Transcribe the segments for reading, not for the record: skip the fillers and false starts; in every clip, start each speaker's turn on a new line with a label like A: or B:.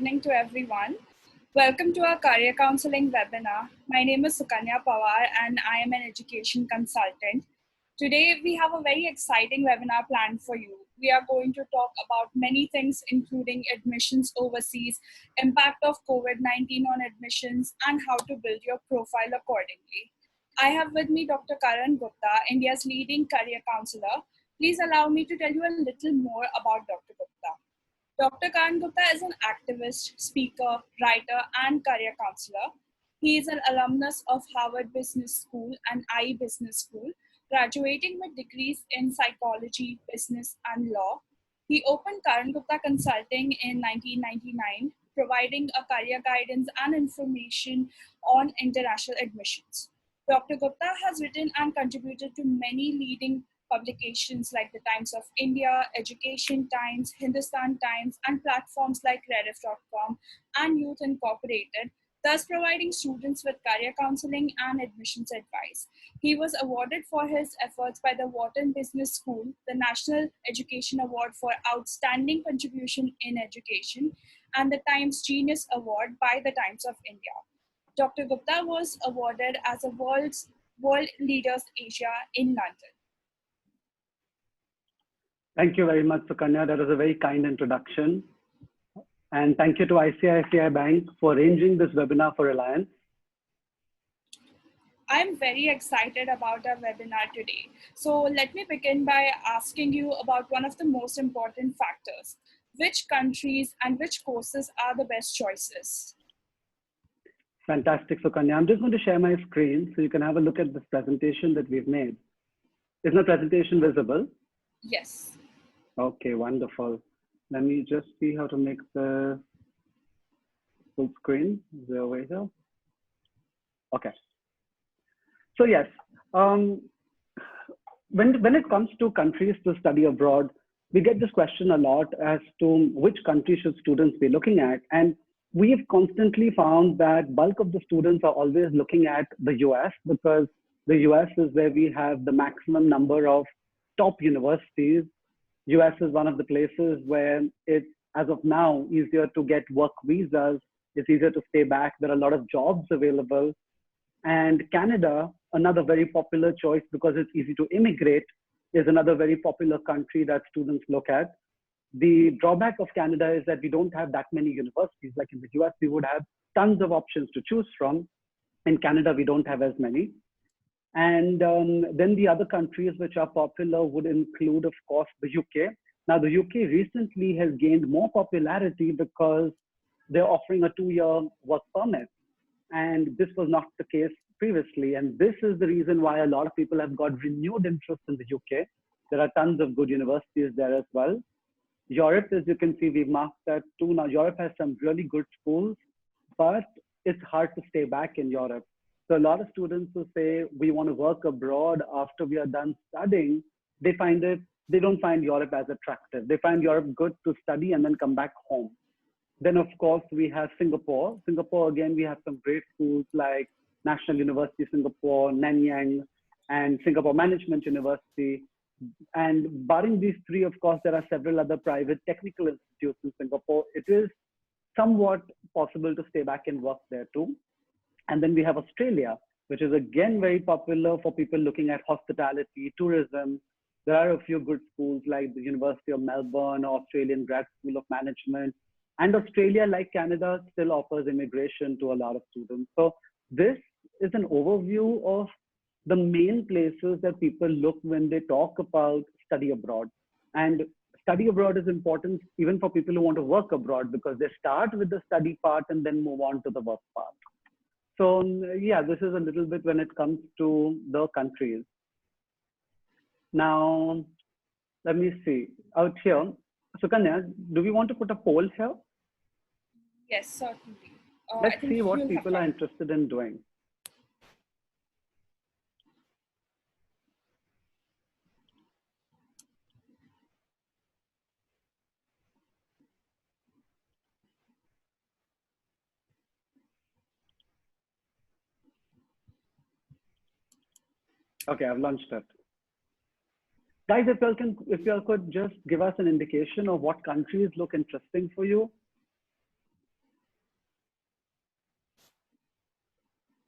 A: evening to everyone. Welcome to our career counseling webinar. My name is Sukanya Pawar and I am an education consultant. Today we have a very exciting webinar planned for you. We are going to talk about many things including admissions overseas, impact of COVID-19 on admissions, and how to build your profile accordingly. I have with me Dr. Karan Gupta, India's leading career counselor. Please allow me to tell you a little more about Dr. Gupta. Dr. Karan Gupta is an activist, speaker, writer, and career counselor. He is an alumnus of Harvard Business School and IE Business School, graduating with degrees in psychology, business, and law. He opened Karan Gupta Consulting in 1999, providing a career guidance and information on international admissions. Dr. Gupta has written and contributed to many leading publications like the Times of India, Education Times, Hindustan Times, and platforms like Rediff.com and Youth Incorporated, thus providing students with career counseling and admissions advice. He was awarded for his efforts by the Wharton Business School, the National Education Award for Outstanding Contribution in Education, and the Times Genius Award by the Times of India. Dr. Gupta was awarded as a World Leaders Asia in London.
B: Thank you very much, Sukanya. That was a very kind introduction. And thank you to ICICI Bank for arranging this webinar for Reliance.
A: I'm very excited about our webinar today. So let me begin by asking you about one of the most important factors. Which countries and which courses are the best choices?
B: Fantastic, Sukanya. I'm just going to share my screen so you can have a look at this presentation that we've made. Is my presentation visible?
A: Yes.
B: Okay, wonderful. Let me just see how to make the full screen. Is there a way here? Okay. So yes, when it comes to countries to study abroad, we get this question a lot as to which country should students be looking at. And we've constantly found that bulk of the students are always looking at the US because the US is where we have the maximum number of top universities. US is one of the places where it's, as of now, easier to get work visas. It's easier to stay back. There are a lot of jobs available. And Canada, another very popular choice because it's easy to immigrate, is another very popular country that students look at. The drawback of Canada is that we don't have that many universities. Like in the US, we would have tons of options to choose from. In Canada, we don't have as many. And then the other countries which are popular would include, of course, the UK. Now, the UK recently has gained more popularity because they're offering a 2-year work permit. And this was not the case previously. And this is the reason why a lot of people have got renewed interest in the UK. There are tons of good universities there as well. Europe, as you can see, we've marked that too. Now, Europe has some really good schools, but it's hard to stay back in Europe. So a lot of students who say we want to work abroad after we are done studying, they don't find Europe as attractive. They find Europe good to study and then come back home. Then of course we have Singapore. Singapore, again, we have some great schools like National University Singapore, Nanyang, and Singapore Management University. And barring these three, of course, there are several other private technical institutes in Singapore. It is somewhat possible to stay back and work there too. And then we have Australia, which is again very popular for people looking at hospitality, tourism. There are a few good schools like the University of Melbourne, Australian Grad School of Management. And Australia, like Canada, still offers immigration to a lot of students. So this is an overview of the main places that people look when they talk about study abroad. And study abroad is important even for people who want to work abroad because they start with the study part and then move on to the work part. So yeah, this is a little bit when it comes to the countries. Now, let me see out here. Sukanya, do we want to put a poll here?
A: Yes, certainly.
B: Let's see what people are interested in doing. Okay, I've launched it. Guys, if you all could just give us an indication of what countries look interesting for you.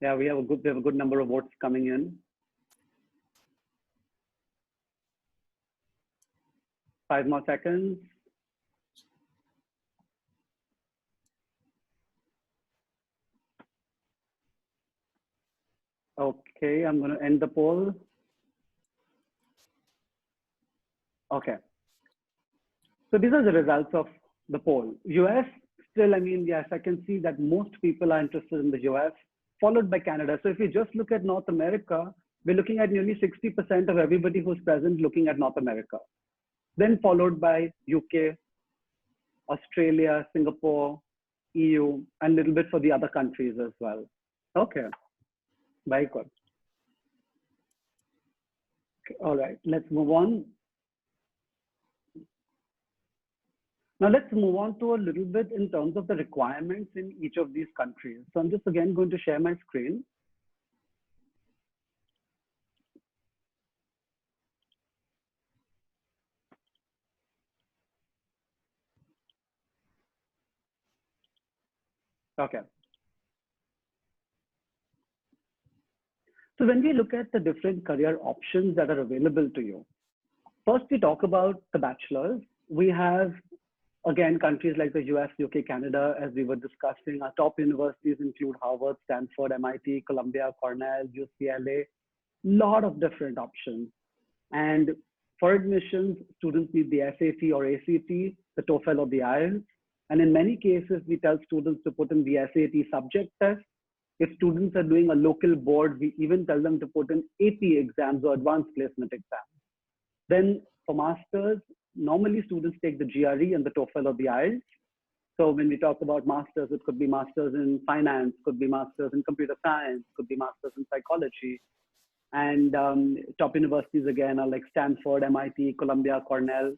B: Yeah, we have a good number of votes coming in. 5 more seconds. Okay, I'm going to end the poll. Okay. So these are the results of the poll. US, still, I mean, yes, I can see that most people are interested in the US, followed by Canada. So if you just look at North America, we're looking at nearly 60% of everybody who's present looking at North America. Then followed by UK, Australia, Singapore, EU, and a little bit for the other countries as well. Okay, very good. Okay, all right, let's move on. Now let's move on to a little bit in terms of the requirements in each of these countries. So I'm just again going to share my screen. Okay. So when we look at the different career options that are available to you, first we talk about the bachelor's. We have, again, countries like the US, UK, Canada, as we were discussing. Our top universities include Harvard, Stanford, MIT, Columbia, Cornell, UCLA, lot of different options. And for admissions, students need the SAT or ACT, the TOEFL or the IELTS. And in many cases, we tell students to put in the SAT subject test. If students are doing a local board, we even tell them to put in AP exams or advanced placement exams. Then for masters, normally students take the GRE and the TOEFL or the IELTS. So when we talk about masters, it could be masters in finance, could be masters in computer science, could be masters in psychology. And top universities again are like Stanford, MIT, Columbia, Cornell.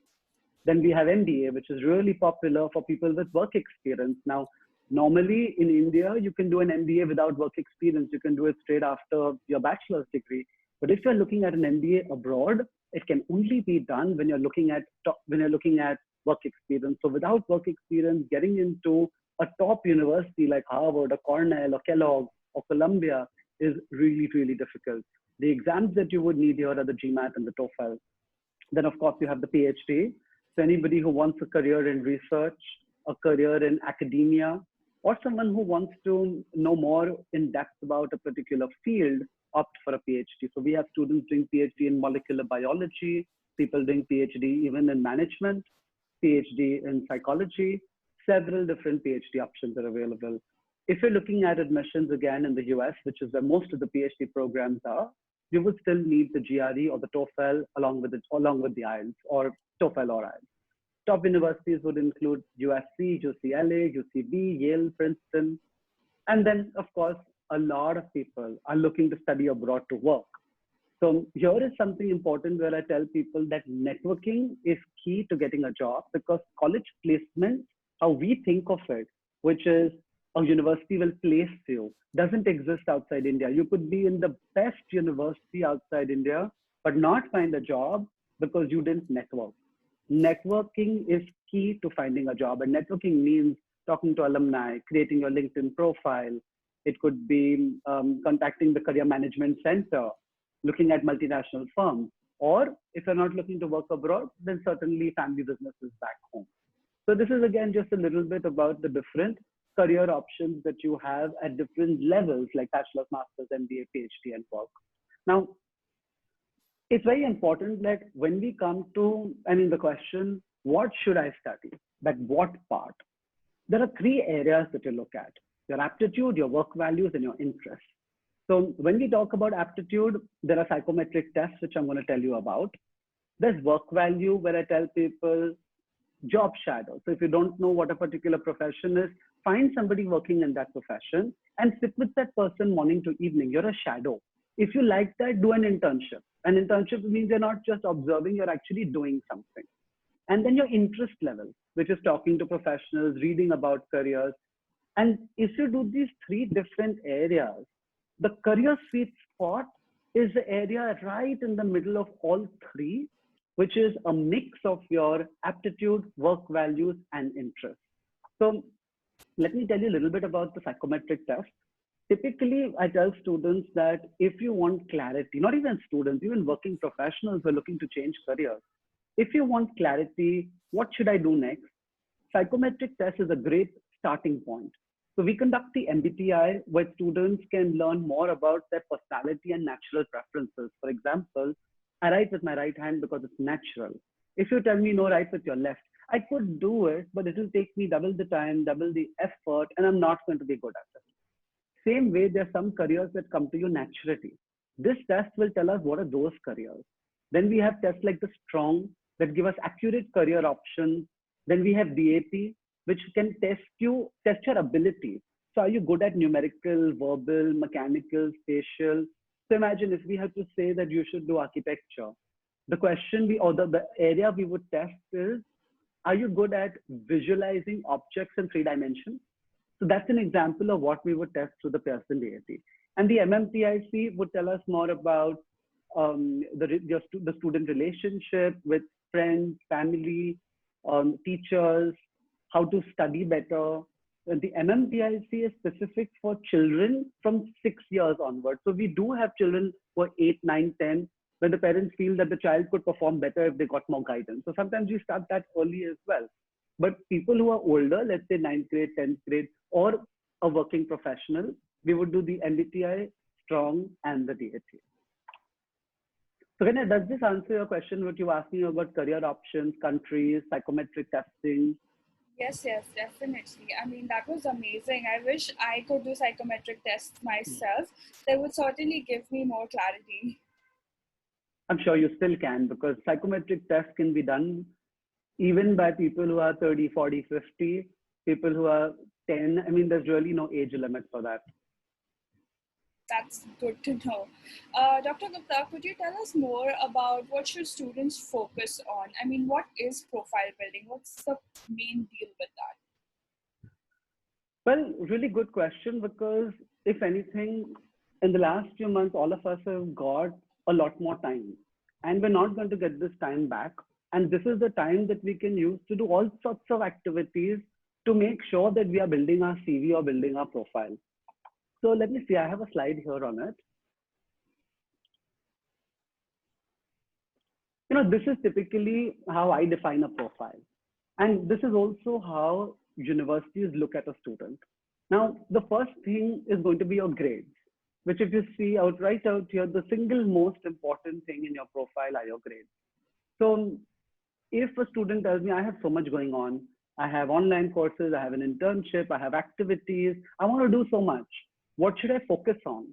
B: Then we have MBA, which is really popular for people with work experience. Now, normally in India, you can do an MBA without work experience. You can do it straight after your bachelor's degree. But if you're looking at an MBA abroad, it can only be done when you're looking at work experience. So without work experience, getting into a top university like Harvard or Cornell or Kellogg or Columbia is really, really difficult. The exams that you would need here are the GMAT and the TOEFL. Then, of course, you have the PhD. So anybody who wants a career in research, a career in academia, or someone who wants to know more in depth about a particular field, opt for a PhD. So we have students doing PhD in molecular biology, people doing PhD even in management, PhD in psychology. Several different PhD options are available. If you're looking at admissions again in the US, which is where most of the PhD programs are, you would still need the GRE or the TOEFL along with the IELTS or TOEFL or IELTS. Top universities would include USC, UCLA, UCB, Yale, Princeton. And then, of course, a lot of people are looking to study abroad to work. So here is something important where I tell people that networking is key to getting a job, because college placement, how we think of it, which is a university will place you, doesn't exist outside India. You could be in the best university outside India, but not find a job because you didn't network. Networking is key to finding a job, and networking means talking to alumni, creating your LinkedIn profile. It could be contacting the career management center, looking at multinational firms, or if you're not looking to work abroad, then certainly family businesses back home. So this is again just a little bit about the different career options that you have at different levels, like bachelor's, master's, MBA, PhD, and work. Now, it's very important that when we come to, the question, what should I study? Like what part? There are three areas that you look at: your aptitude, your work values, and your interests. So when we talk about aptitude, there are psychometric tests, which I'm going to tell you about. There's work value, where I tell people job shadow. So if you don't know what a particular profession is, find somebody working in that profession and sit with that person morning to evening. You're a shadow. If you like that, do an internship. An internship means you're not just observing, you're actually doing something. And then your interest level, which is talking to professionals, reading about careers. And if you do these three different areas, the career sweet spot is the area right in the middle of all three, which is a mix of your aptitude, work values, and interests. So let me tell you a little bit about the psychometric test. Typically, I tell students that if you want clarity, not even students, even working professionals who are looking to change careers, if you want clarity, what should I do next? Psychometric test is a great starting point. So we conduct the MBTI where students can learn more about their personality and natural preferences. For example, I write with my right hand because it's natural. If you tell me no, write with your left, I could do it, but it will take me double the time, double the effort, and I'm not going to be good at it. Same way, there are some careers that come to you naturally. This test will tell us what are those careers. Then we have tests like the strong that give us accurate career options. Then we have DAP, which can test your ability. So are you good at numerical, verbal, mechanical, spatial? So imagine if we have to say that you should do architecture. The question we or the area we would test is, are you good at visualizing objects in 3 dimensions? So that's an example of what we would test through the Pearson DAT. And the MMTIC would tell us more about the student relationship with friends, family, teachers, how to study better. And the MMTIC is specific for children from 6 years onwards. So we do have children who are 8, 9, 10, when the parents feel that the child could perform better if they got more guidance. So sometimes we start that early as well. But people who are older, let's say ninth grade, 10th grade, or a working professional, we would do the MBTI, strong, and the DAT. So, Kanya, does this answer your question? What you asked me about career options, countries, psychometric testing?
A: Yes, yes, definitely. I mean, that was amazing. I wish I could do psychometric tests myself. They would certainly give me more clarity.
B: I'm sure you still can because psychometric tests can be done even by people who are 30, 40, 50, people who are 10. I mean, there's really no age limit for that.
A: That's good to know. Dr. Gupta, could you tell us more about what should students focus on? I mean, what is profile building? What's the main deal with that?
B: Well, really good question because if anything, in the last few months, all of us have got a lot more time and we're not going to get this time back. And this is the time that we can use to do all sorts of activities to make sure that we are building our CV or building our profile. So let me see, I have a slide here on it. This is typically how I define a profile. And this is also how universities look at a student. Now, the first thing is going to be your grades, which if you see out right out here, the single most important thing in your profile are your grades. So if a student tells me, I have so much going on, I have online courses, I have an internship, I have activities, I want to do so much. What should I focus on?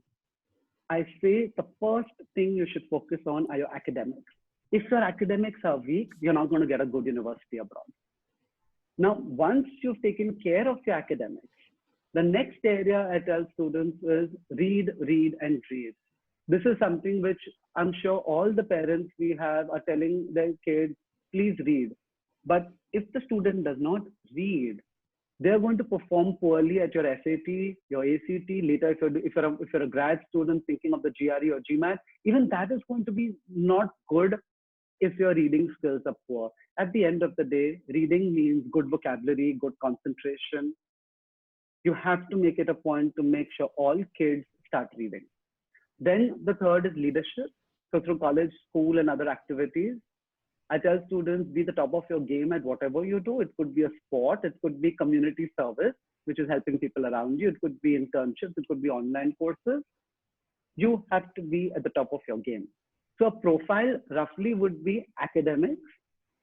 B: I say the first thing you should focus on are your academics. If your academics are weak, you're not going to get a good university abroad. Now, once you've taken care of your academics, the next area I tell students is read, read, and read. This is something which I'm sure all the parents we have are telling their kids, please read. But if the student does not read, they're going to perform poorly at your SAT, your ACT. Later, if you're a grad student thinking of the GRE or GMAT, even that is going to be not good if your reading skills are poor. At the end of the day, reading means good vocabulary, good concentration. You have to make it a point to make sure all kids start reading. Then the third is leadership. So through college, school, and other activities, I tell students, be the top of your game at whatever you do. It could be a sport, it could be community service, which is helping people around you. It could be internships, it could be online courses. You have to be at the top of your game. So a profile roughly would be academics.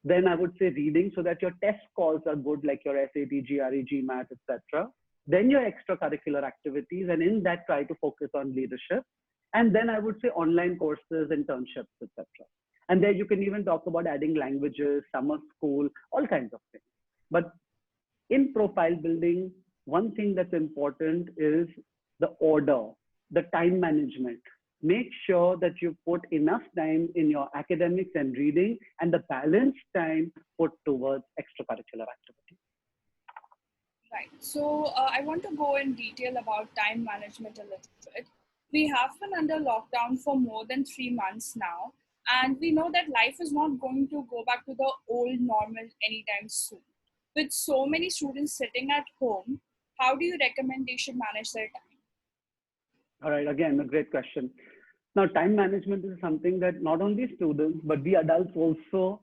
B: Then I would say reading so that your test scores are good, like your SAT, GRE, GMAT, etc. Then your extracurricular activities, and in that try to focus on leadership. And then I would say online courses, internships, etc. And there you can even talk about adding languages, summer school, all kinds of things. But in profile building, one thing that's important is the order, the time management. Make sure that you put enough time in your academics and reading and the balanced time put towards extracurricular activities.
A: Right. So I want to go in detail about time management a little bit. We have been under lockdown for more than 3 months now, and we know that life is not going to go back to the old normal anytime soon. With so many students sitting at home, how do you recommend they should manage their time?
B: All right, again, a great question. Now, time management is something that not only students, but we adults also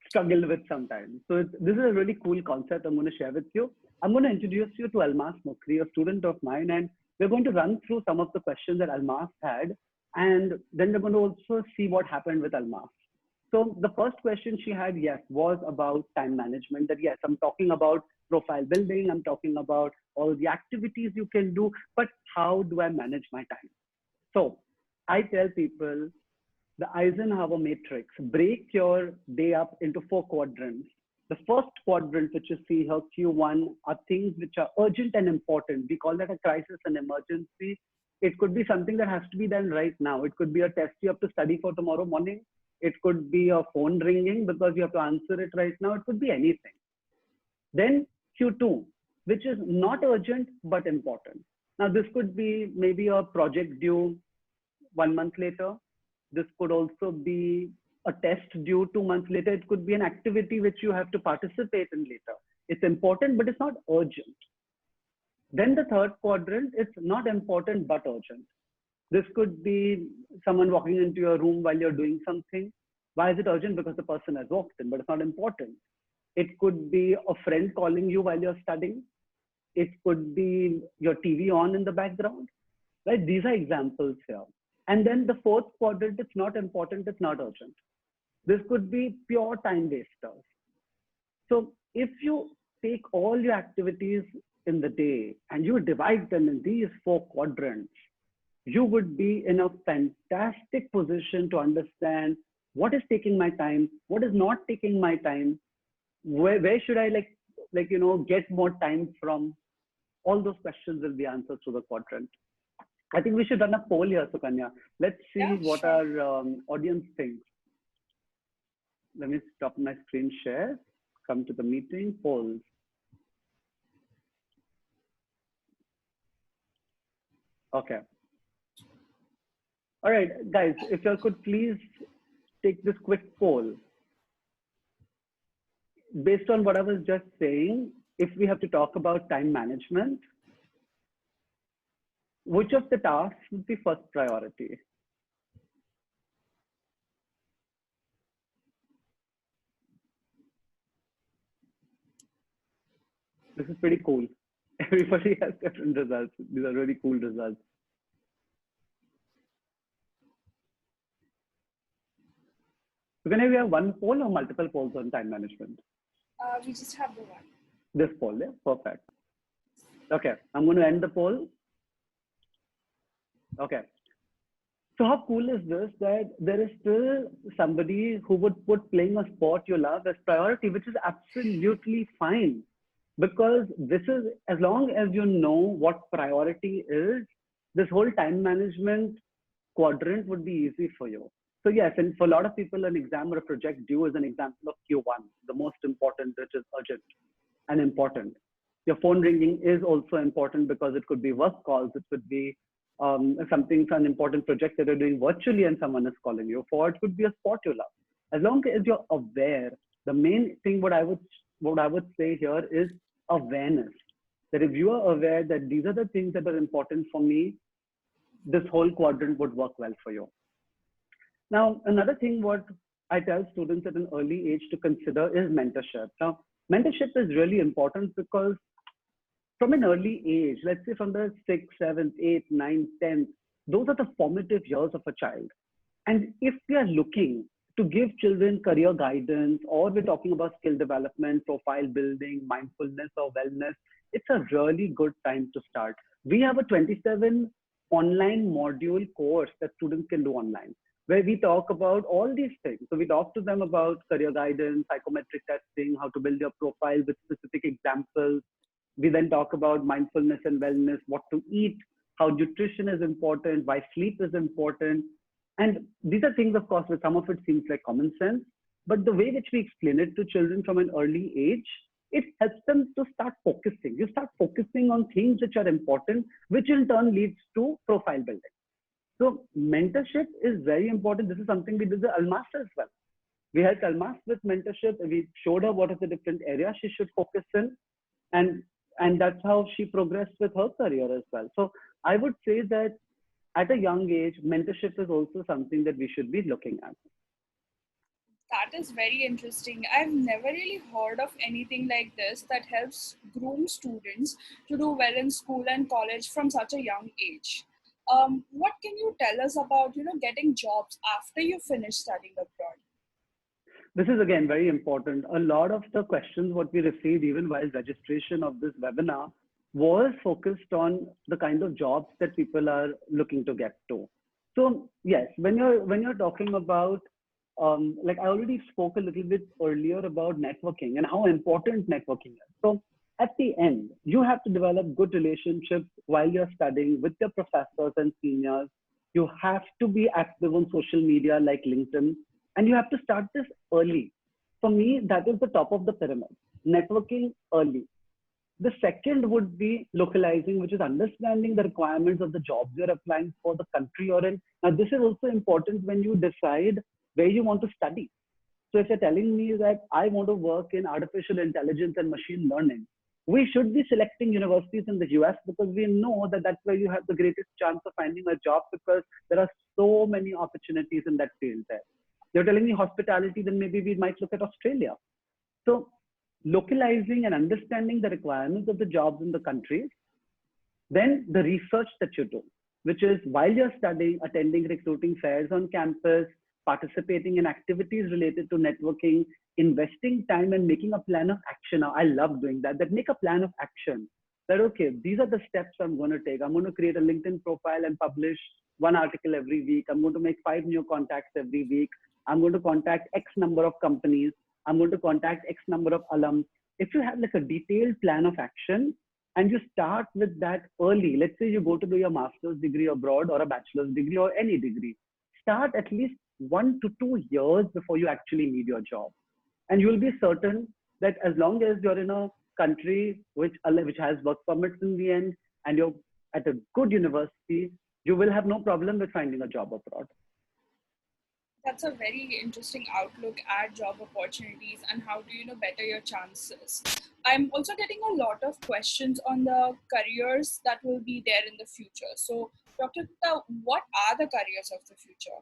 B: struggle with sometimes. So this is a really cool concept I'm going to share with you. I'm going to introduce you to Almas Mukri, a student of mine, and we're going to run through some of the questions that Almas had, and then we're going to also see what happened with Almas. So the first question she had, yes, was about time management. That yes, I'm talking about profile building, I'm talking about all the activities you can do, but how do I manage my time? So I tell people the Eisenhower matrix, break your day up into 4 quadrants. The first quadrant, which you see here, Q1, are things which are urgent and important. We call that a crisis and emergency. It could be something that has to be done right now. It could be a test you have to study for tomorrow morning. It could be a phone ringing because you have to answer it right now. It could be anything. Then Q2, which is not urgent but important. Now, this could be maybe a project due 1 month later. This could also be a test due 2 months later. It could be an activity which you have to participate in later. It's important, but it's not urgent. Then the third quadrant, it's not important but urgent. This could be someone walking into your room while you're doing something. Why is it urgent? Because the person has walked in, but it's not important. It could be a friend calling you while you're studying. It could be your TV on in the background, right? These are examples here. And then the fourth quadrant, it's not important, it's not urgent. This could be pure time wasters. So if you take all your activities in the day and you divide them in these 4 quadrants, you would be in a fantastic position to understand what is taking my time, what is not taking my time, where should I get more time from. All those questions will be answered through the quadrant. I think we should run a poll here, Sukanya. Let's see what
A: sure.
B: our audience thinks. Let me stop my screen share, come to the meeting, polls. Okay. All right, guys, if you could please take this quick poll. Based on what I was just saying, if we have to talk about time management, which of the tasks would be first priority? This is pretty cool. Everybody has different results. These are really cool results. So can we have one poll or multiple polls on time management?
A: We just have the one.
B: This poll, yeah, perfect. Okay, I'm going to end the poll. Okay. So how cool is this that there is still somebody who would put playing a sport you love as priority, which is absolutely fine. Because this is, as long as you know what priority is, this whole time management quadrant would be easy for you. So yes, and for a lot of people, an exam or a project due is an example of Q1, the most important, which is urgent and important. Your phone ringing is also important because it could be work calls, it could be something, an important project that you're doing virtually and someone is calling you for. It could be a sport you love. As long as you're aware, the main thing what I would say here is awareness. That if you are aware that these are the things that are important for me, this whole quadrant would work well for you. Now, another thing what I tell students at an early age to consider is mentorship. Now, mentorship is really important because from an early age, let's say from the 6th, 7th, 8th, 9th, 10th, those are the formative years of a child. And if we are looking to give children career guidance, or we're talking about skill development, profile building, mindfulness or wellness, it's a really good time to start. We have a 27 online module course that students can do online, where we talk about all these things. So we talk to them about career guidance, psychometric testing, how to build your profile with specific examples. We then talk about mindfulness and wellness, what to eat, how nutrition is important, why sleep is important. And these are things, of course, where some of it seems like common sense, but the way which we explain it to children from an early age, it helps them to start focusing. You start focusing on things which are important, which in turn leads to profile building. So mentorship is very important. This is something we did with Almas as well. We helped Almas with mentorship. We showed her what are the different areas she should focus in. And that's how she progressed with her career as well. So I would say that at a young age, mentorship is also something that we should be looking at.
A: That is very interesting. I've never really heard of anything like this that helps groom students to do well in school and college from such a young age. What can you tell us about, getting jobs after you finish studying abroad?
B: This is again very important. A lot of the questions what we received even while registration of this webinar was focused on the kind of jobs that people are looking to get to. So yes, when you're talking about like I already spoke a little bit earlier about networking and how important networking is. So at the end, you have to develop good relationships while you're studying with your professors and seniors. You have to be active on social media like LinkedIn, and you have to start this early. For me, that is the top of the pyramid. Networking early. The second would be localizing, which is understanding the requirements of the jobs you're applying for, the country you're in. Now, this is also important when you decide where you want to study. So if you're telling me that I want to work in artificial intelligence and machine learning, we should be selecting universities in the US because we know that that's where you have the greatest chance of finding a job because there are so many opportunities in that field there. You're telling me hospitality, then maybe we might look at Australia. So localizing and understanding the requirements of the jobs in the country, then the research that you do, which is while you're studying, attending recruiting fairs on campus, participating in activities related to networking, investing time and making a plan of action. Now, I love doing that. That make a plan of action. That okay, these are the steps I'm going to take. I'm going to create a LinkedIn profile and publish one article every week. I'm going to make 5 new contacts every week. I'm going to contact X number of companies. I'm going to contact X number of alums. If you have like a detailed plan of action and you start with that early, let's say you go to do your master's degree abroad or a bachelor's degree or any degree, start at least 1 to 2 years before you actually need your job. And you'll be certain that as long as you're in a country which has work permits in the end and you're at a good university, you will have no problem with finding a job abroad.
A: That's a very interesting outlook at job opportunities and how do better your chances. I'm also getting a lot of questions on the careers that will be there in the future. So, Dr. Gupta, what are the careers of the future?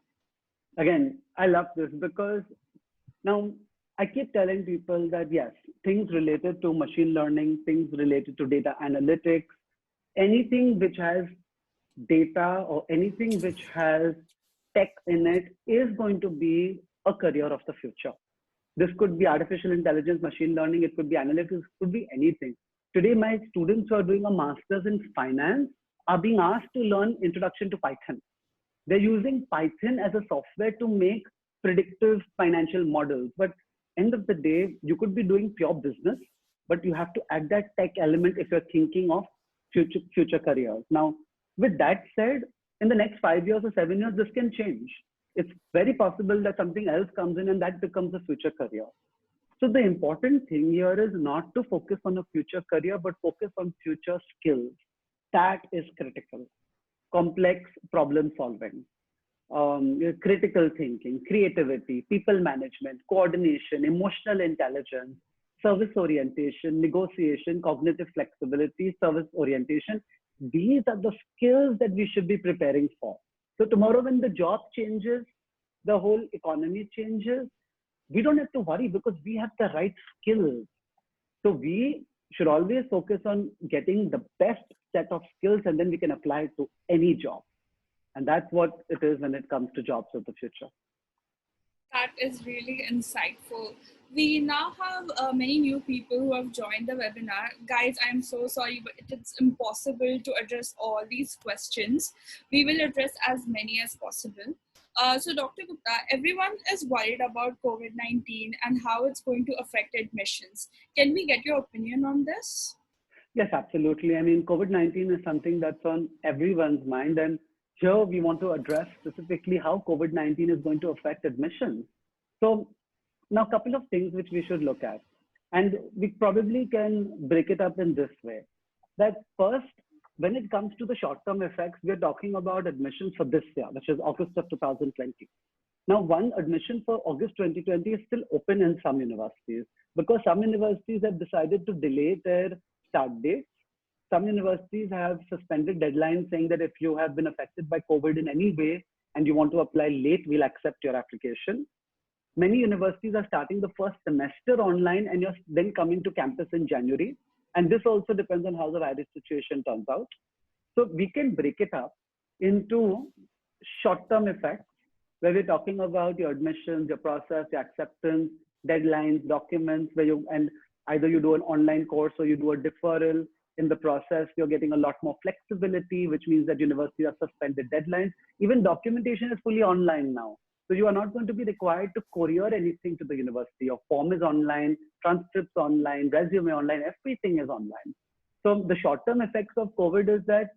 B: Again, I love this because now I keep telling people that yes, things related to machine learning, things related to data analytics, anything which has data or anything which has tech in it is going to be a career of the future. This could be artificial intelligence, machine learning, it could be analytics, it could be anything. Today, my students who are doing a master's in finance are being asked to learn introduction to Python. They're using Python as a software to make predictive financial models. But end of the day, you could be doing pure business, but you have to add that tech element if you're thinking of future careers. Now, with that said, in the next 5 years or 7 years, this can change. It's very possible that something else comes in and that becomes a future career. So the important thing here is not to focus on a future career, but focus on future skills. That is critical. Complex problem solving, critical thinking, creativity, people management, coordination, emotional intelligence, service orientation, negotiation, cognitive flexibility, service orientation. These are the skills that we should be preparing for. So tomorrow when the job changes, the whole economy changes, we don't have to worry because we have the right skills. So we should always focus on getting the best set of skills and then we can apply it to any job. And that's what it is when it comes to jobs of the future.
A: That is really insightful. We now have many new people who have joined the webinar. Guys, I'm so sorry, but it's impossible to address all these questions. We will address as many as possible. So Dr. Gupta, everyone is worried about COVID-19 and how it's going to affect admissions. Can we get your opinion on this?
B: Yes, absolutely. I mean, COVID-19 is something that's on everyone's mind. And here we want to address specifically how COVID-19 is going to affect admissions. So now a couple of things which we should look at. And we probably can break it up in this way. That first, when it comes to the short-term effects, we're talking about admissions for this year, which is August of 2020. Now, one admission for August 2020 is still open in some universities because some universities have decided to delay their start dates. some universities have suspended deadlines saying that if you have been affected by COVID in any way and you want to apply late, we'll accept your application. Many universities are starting the first semester online and you're then coming to campus in January. And this also depends on how the virus situation turns out. So we can break it up into short-term effects where we're talking about your admissions, your process, your acceptance, deadlines, documents, and either you do an online course or you do a deferral. In the process, you're getting a lot more flexibility, which means that universities have suspended deadlines. Even documentation is fully online now. So you are not going to be required to courier anything to the university. Your form is online, transcripts online, resume online, everything is online. So the short-term effects of COVID is that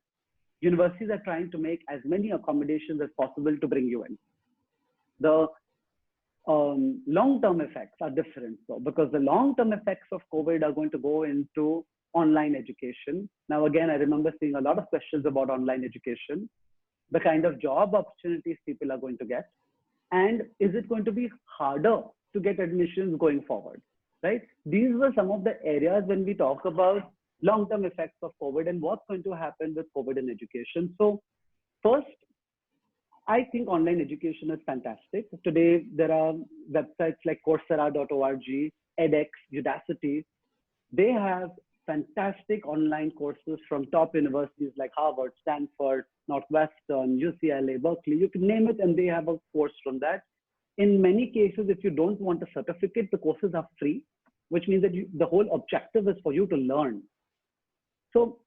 B: universities are trying to make as many accommodations as possible to bring you in. The long-term effects are different though, because the long-term effects of COVID are going to go into online education. Now, again, I remember seeing a lot of questions about online education, the kind of job opportunities people are going to get, and is it going to be harder to get admissions going forward, right? These were some of the areas when we talk about long-term effects of COVID and what's going to happen with COVID in education. So first, I think online education is fantastic. Today, there are websites like Coursera.org, edX, Udacity. They have fantastic online courses from top universities like Harvard, Stanford, Northwestern, UCLA, Berkeley. You can name it, and they have a course from that. In many cases, if you don't want a certificate, the courses are free, which means that the whole objective is for you to learn. So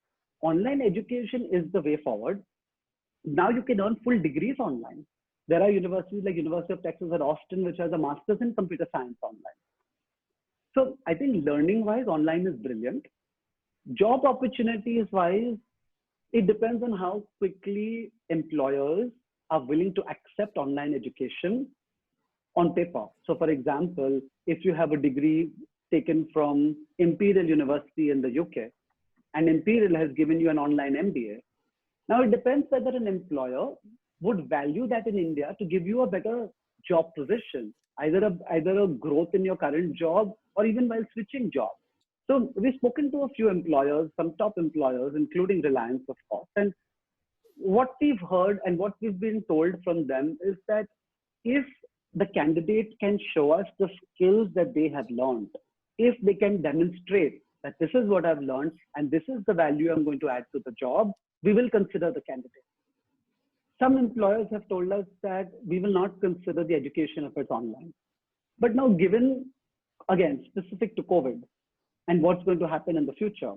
B: online education is the way forward. Now you can earn full degrees online. There are universities like University of Texas at Austin, which has a master's in computer science online. So I think learning-wise, online is brilliant. Job opportunities-wise, it depends on how quickly employers are willing to accept online education on paper. So for example, if you have a degree taken from Imperial University in the UK, and Imperial has given you an online MBA, now it depends whether an employer would value that in India to give you a better job position, either a growth in your current job or even while switching jobs. So we've spoken to a few employers, some top employers, including Reliance, of course. And what we've heard and what we've been told from them is that if the candidate can show us the skills that they have learned, if they can demonstrate that this is what I've learned and this is the value I'm going to add to the job, we will consider the candidate. Some employers have told us that we will not consider the education if it's online. But now, given, again, specific to COVID and what's going to happen in the future,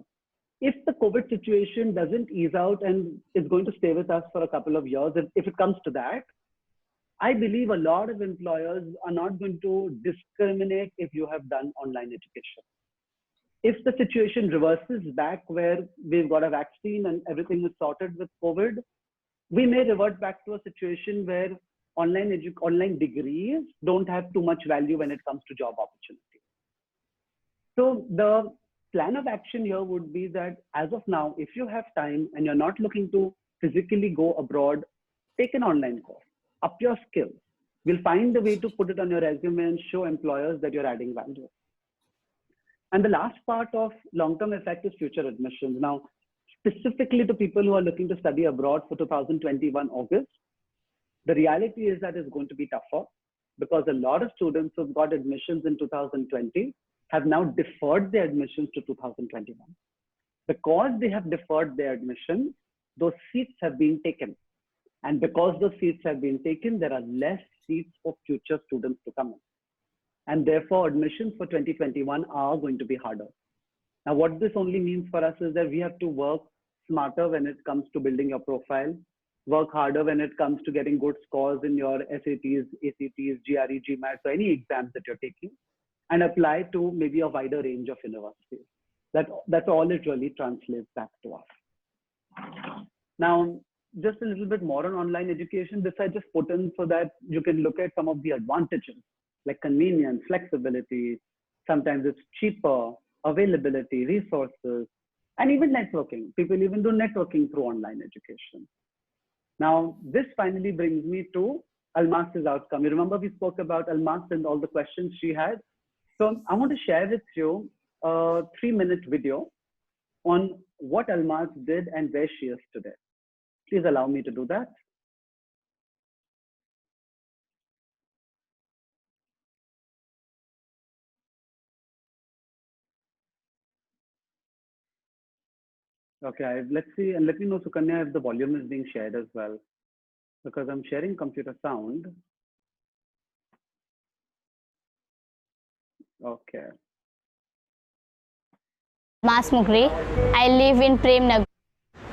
B: if the COVID situation doesn't ease out and is going to stay with us for a couple of years, if it comes to that, I believe a lot of employers are not going to discriminate if you have done online education. If the situation reverses back where we've got a vaccine and everything is sorted with COVID, we may revert back to a situation where online degrees don't have too much value when it comes to job opportunity. So the plan of action here would be that as of now, if you have time and you're not looking to physically go abroad, take an online course, up your skills. We'll find a way to put it on your resume and show employers that you're adding value. And the last part of long-term effect is future admissions. Now, specifically to people who are looking to study abroad for 2021 August, the reality is that it's going to be tougher because a lot of students who've got admissions in 2020 have now deferred their admissions to 2021. Because they have deferred their admissions, those seats have been taken. And because those seats have been taken, there are less seats for future students to come in. And therefore, admissions for 2021 are going to be harder. Now, what this only means for us is that we have to work smarter when it comes to building your profile, work harder when it comes to getting good scores in your SATs, ACTs, GRE, GMAT, or any exams that you're taking, and apply to maybe a wider range of universities. That's all it really translates back to us. Now, just a little bit more on online education. This I just put in so that you can look at some of the advantages like convenience, flexibility. Sometimes it's cheaper, availability, resources, and even networking. People even do networking through online education. Now, this finally brings me to Almas's outcome. You remember we spoke about Almas and all the questions she had. So I want to share with you a 3-minute video on what Almaz did and where she is today. Please allow me to do that. Okay, let's see, and let me know, Sukanya, if the volume is being shared as well, because I'm sharing computer sound. Okay.
C: Almas Mukri. I live in Premnagar.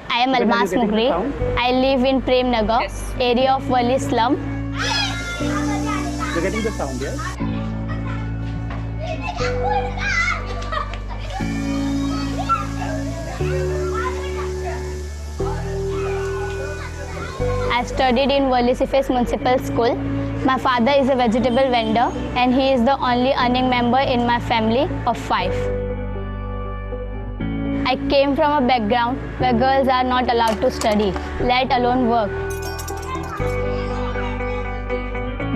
C: I am Almas Mukri. I live in Premnagar, area of Wali slum.
B: You're getting the sound, yes?
C: I studied in Wali Municipal School. My father is a vegetable vendor and he is the only earning member in my family of 5. I came from a background where girls are not allowed to study, let alone work.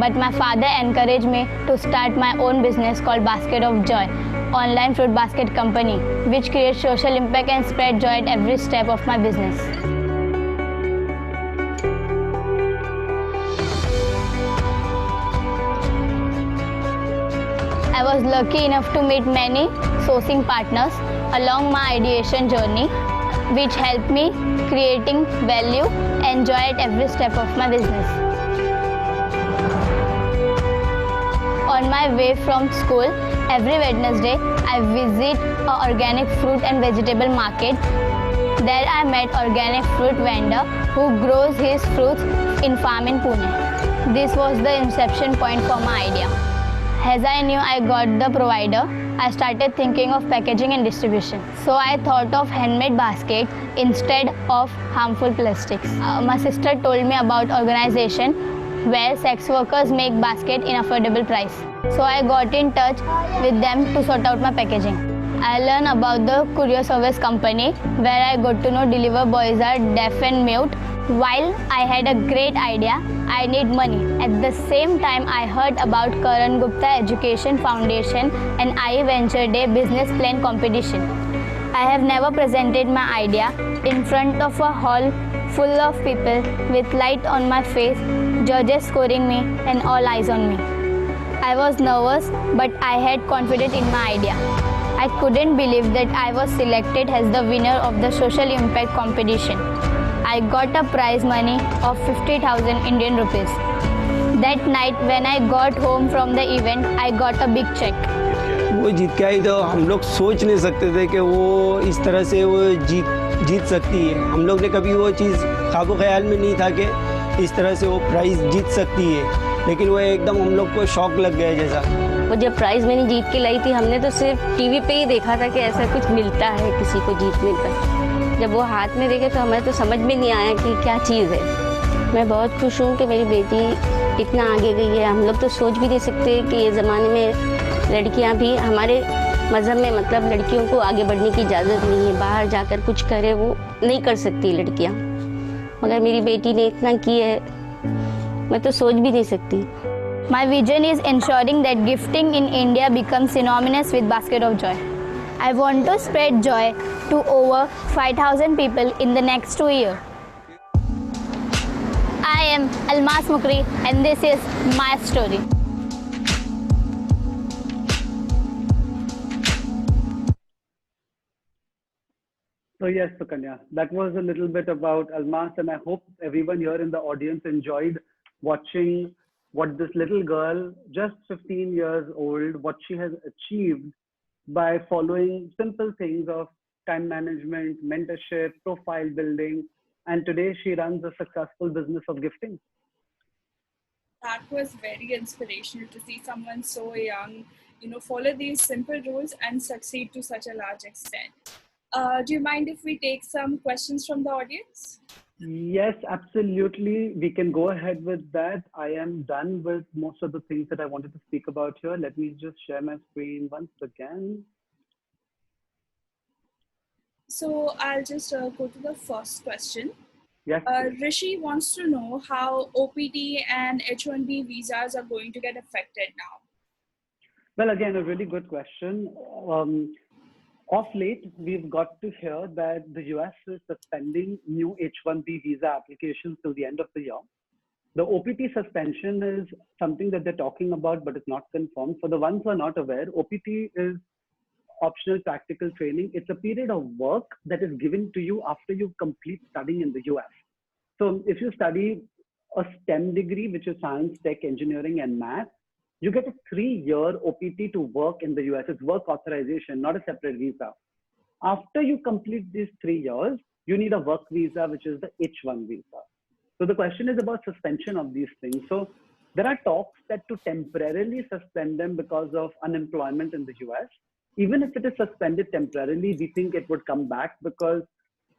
C: But my father encouraged me to start my own business called Basket of Joy, online fruit basket company, which creates social impact and spread joy at every step of my business. I was lucky enough to meet many sourcing partners along my ideation journey, which helped me creating value and joy at every step of my business. On my way from school, every Wednesday, I visit an organic fruit and vegetable market. There I met organic fruit vendor who grows his fruits in farm in Pune. This was the inception point for my idea. As I knew I got the provider, I started thinking of packaging and distribution. So I thought of handmade basket instead of harmful plastics. My sister told me about organization where sex workers make basket in affordable price. So I got in touch with them to sort out my packaging. I learned about the courier service company where I got to know deliver boys are deaf and mute. While I had a great idea, I need money. At the same time, I heard about Karan Gupta Education Foundation and I Venture Day business plan competition. I have never presented my idea in front of a hall full of people with light on my face, judges scoring me and all eyes on me. I was nervous, but I had confidence in my idea. I couldn't believe that I was selected as the winner of the social impact competition. I got a prize money of 50,000 Indian rupees. That night when I got home from the event, I got a big check.
D: वो जीत के आई तो हम लोग सोच नहीं सकते थे कि वो इस तरह से वो जीत सकती है। हम लोग ने कभी वो चीज़ ख्वाबो ख्याल में नहीं था कि इस तरह से वो प्राइज़ जीत सकती है, लेकिन वो एकदम हम लोग को शौक लग गया जैसा।
E: वो जब प्राइज़ मैंने जीत के लाई थी, हमने तो सिर्फ टीवी पे ही देखा था कि ऐसा कुछ मिलता है किसी को जीतने पर। जब वो हाथ में देखे तो हमें तो समझ में नहीं आया कि क्या चीज़ है। मैं बहुत खुश हूँ कि मेरी बेटी इतना आगे गई है। हम लोग तो सोच भी नहीं सकते कि ये ज़माने में लड़कियाँ भी, हमारे मज़हब में मतलब लड़कियों को आगे बढ़ने की इजाज़त नहीं है, बाहर जाकर कुछ करे वो नहीं कर सकती लड़कियाँ, मगर मेरी बेटी ने इतना किया है, मैं तो सोच भी नहीं सकती।
C: My vision is ensuring that gifting in India becomes synonymous with Basket of Joy. I want to spread joy to over 5,000 people in the next 2 years. I am Almas Mukri and this is my story.
B: So yes, Sukanya, that was a little bit about Almas, and I hope everyone here in the audience enjoyed watching what this little girl, just 15 years old, what she has achieved by following simple things of time management, mentorship, profile building, and today she runs a successful business of gifting.
A: That was very inspirational to see someone so young, follow these simple rules and succeed to such a large extent. Do you mind if we take some questions from the audience?
B: Yes, absolutely. We can go ahead with that. I am done with most of the things that I wanted to speak about here. Let me just share my screen once again.
A: So I'll just go to the first question.
B: Yes.
A: Rishi wants to know how OPT and H-1B visas are going to get affected now.
B: Well, again, a really good question. Of late, we've got to hear that the US is suspending new H-1B visa applications till the end of the year. The OPT suspension is something that they're talking about, but it's not confirmed. For the ones who are not aware, OPT is optional practical training. It's a period of work that is given to you after you complete studying in the US. So if you study a STEM degree, which is science, tech, engineering, and math, you get a 3-year OPT to work in the US. It's work authorization, not a separate visa. After you complete these 3 years, you need a work visa, which is the H-1 visa. So the question is about suspension of these things. So there are talks that to temporarily suspend them because of unemployment in the US, even if it is suspended temporarily, we think it would come back because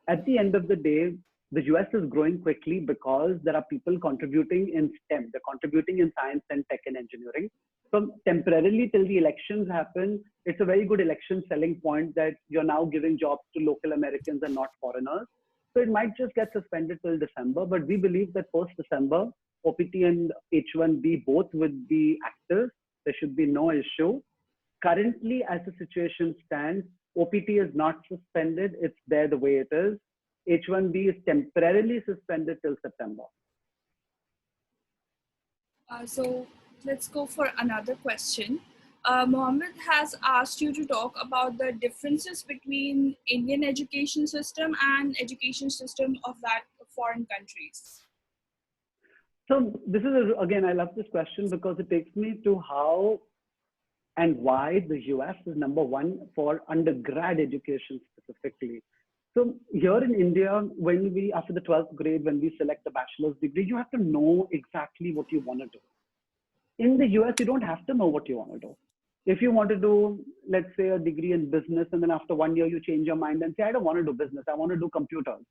B: at the end of the day, the US is growing quickly because there are people contributing in STEM. They're contributing in science and tech and engineering. So temporarily till the elections happen, it's a very good election selling point that you're now giving jobs to local Americans and not foreigners. So it might just get suspended till December, but we believe that post-December, OPT and H-1B both would be active. There should be no issue. Currently, as the situation stands, OPT is not suspended. It's there the way it is. H-1B is temporarily suspended till September.
A: So let's go for another question. Mohammed has asked you to talk about the differences between Indian education system and education system of that foreign countries.
B: So this is, again, I love this question because it takes me to how and why the US is number one for undergrad education specifically. So here in India, when we, after the 12th grade, when we select a bachelor's degree, you have to know exactly what you want to do. In the US, you don't have to know what you want to do. If you want to do, let's say, a degree in business, and then after 1 year, you change your mind and say, I don't want to do business, I want to do computers.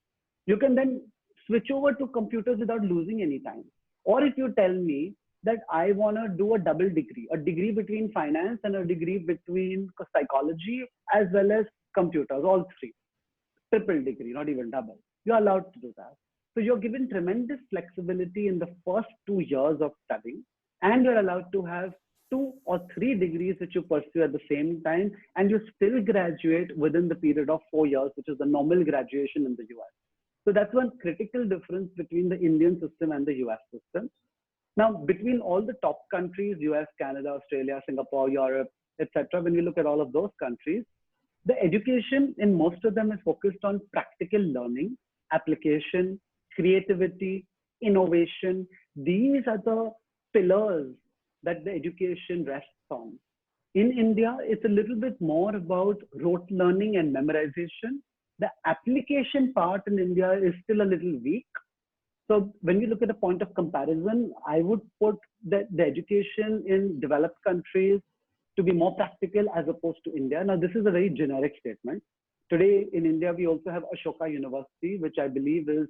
B: You can then switch over to computers without losing any time. Or if you tell me that I want to do a double degree, a degree between finance and a degree between psychology, as well as computers, all three. Triple degree, not even double. You're allowed to do that. So you're given tremendous flexibility in the first 2 years of studying, and you're allowed to have 2 or 3 degrees which you pursue at the same time, and you still graduate within the period of 4 years, which is the normal graduation in the US. So that's one critical difference between the Indian system and the US system. Now, between all the top countries, US, Canada, Australia, Singapore, Europe, etc., when we look at all of those countries, the education in most of them is focused on practical learning, application, creativity, innovation. These are the pillars that the education rests on. In India, it's a little bit more about rote learning and memorization. The application part in India is still a little weak. So when you look at the point of comparison, I would put the education in developed countries to be more practical as opposed to India. Now, this is a very generic statement. Today in India, we also have Ashoka University, which I believe is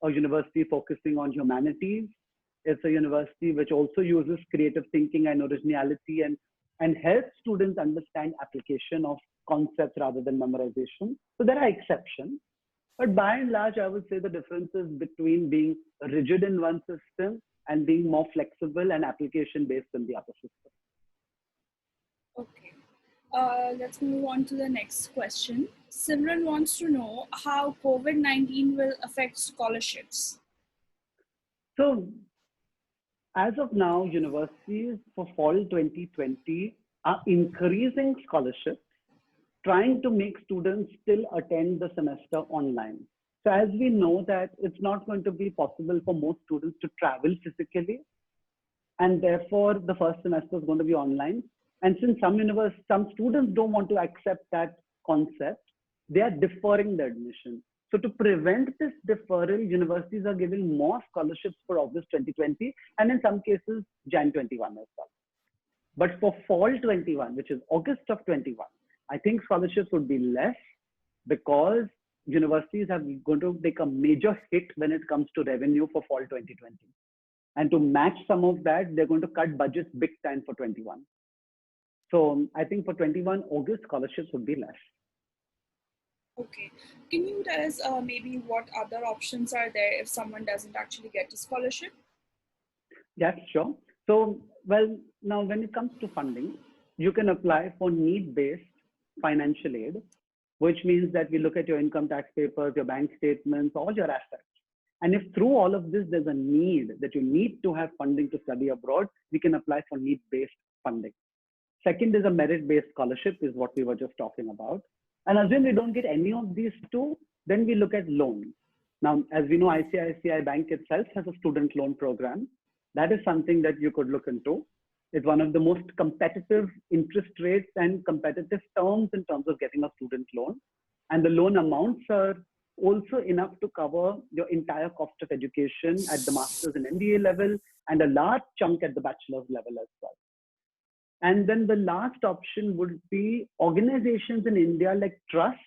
B: a university focusing on humanities. It's a university which also uses creative thinking and originality and helps students understand application of concepts rather than memorization. So there are exceptions. But by and large, I would say the difference is between being rigid in one system and being more flexible and application-based in the other system.
A: Okay, let's move on to the next question. Simran wants to know how COVID-19 will affect scholarships.
B: So as of now, universities for fall 2020 are increasing scholarships, trying to make students still attend the semester online. So as we know that it's not going to be possible for most students to travel physically, and therefore the first semester is going to be online. And since some students don't want to accept that concept, they are deferring the admission. So to prevent this deferral, universities are giving more scholarships for August 2020, and in some cases, Jan 21 as well. But for fall 21, which is August of 21, I think scholarships would be less because universities are going to take a major hit when it comes to revenue for fall 2020. And to match some of that, they're going to cut budgets big time for 21. So I think for 21, August scholarships would be less.
A: Okay. Can you tell us maybe what other options are there if someone doesn't actually get a scholarship?
B: Yes, sure. So, well, now when it comes to funding, you can apply for need-based financial aid. which means that we look at your income tax papers, your bank statements, all your assets. And if through all of this, there's a need that you need to have funding to study abroad, we can apply for need-based funding. Second is a merit-based scholarship, is what we were just talking about. And assume we don't get any of these two, then we look at loans. Now, as we know, ICICI Bank itself has a student loan program. That is something that you could look into. It's one of the most competitive interest rates and competitive terms in terms of getting a student loan. And the loan amounts are also enough to cover your entire cost of education at the master's and MBA level, and a large chunk at the bachelor's level as well. And then the last option would be organizations in India like trusts,